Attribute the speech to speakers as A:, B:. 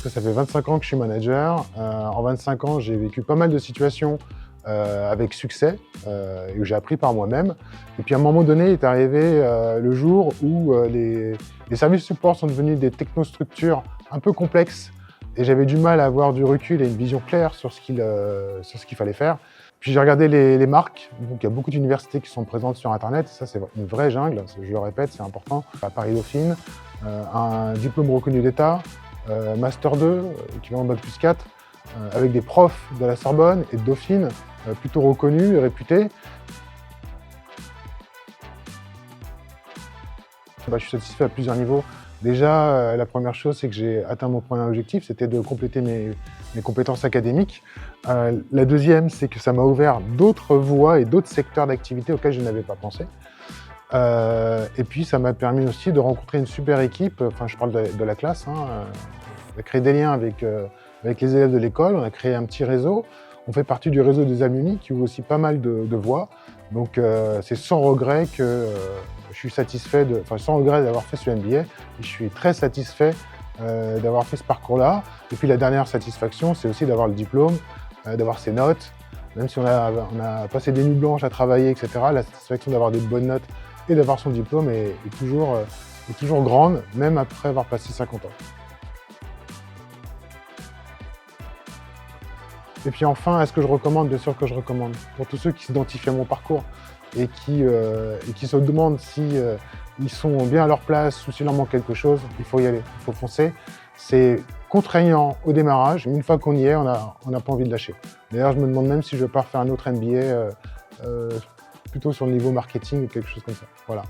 A: parce que ça fait 25 ans que je suis manager. En 25 ans, j'ai vécu pas mal de situations avec succès et où j'ai appris par moi-même. Et puis à un moment donné est arrivé le jour où les services support sont devenus des technostructures un peu complexes et j'avais du mal à avoir du recul et une vision claire sur ce qu'il fallait faire. Puis j'ai regardé les marques, donc il y a beaucoup d'universités qui sont présentes sur Internet, ça c'est une vraie jungle, je le répète, c'est important. À Paris Dauphine, un diplôme reconnu d'État, Master 2, équivalent Bac plus 4, avec des profs de la Sorbonne et de Dauphine, plutôt reconnus et réputés. Je suis satisfait à plusieurs niveaux. Déjà, la première chose, c'est que j'ai atteint mon premier objectif, c'était de compléter mes compétences académiques. La deuxième, c'est que ça m'a ouvert d'autres voies et d'autres secteurs d'activité auxquels je n'avais pas pensé. Et puis, ça m'a permis aussi de rencontrer une super équipe. Enfin, je parle de la classe. On a créé des liens avec les élèves de l'école, on a créé un petit réseau. On fait partie du réseau des alumni qui ouvre aussi pas mal de voies. Donc, c'est sans regret que je suis satisfait, sans regret d'avoir fait ce MBA. Et je suis très satisfait d'avoir fait ce parcours-là. Et puis, la dernière satisfaction, c'est aussi d'avoir le diplôme, d'avoir ses notes. Même si on a passé des nuits blanches à travailler, etc., la satisfaction d'avoir des bonnes notes et d'avoir son diplôme est toujours grande, même après avoir passé 50 ans. Et puis enfin, est-ce que je recommande? Bien sûr que je recommande. Pour tous ceux qui s'identifient à mon parcours et qui se demandent si ils sont bien à leur place ou s'il leur manque quelque chose, il faut y aller, il faut foncer. C'est contraignant au démarrage, mais une fois qu'on y est, on n'a pas envie de lâcher. D'ailleurs, je me demande même si je vais pas refaire un autre MBA plutôt sur le niveau marketing ou quelque chose comme ça. Voilà.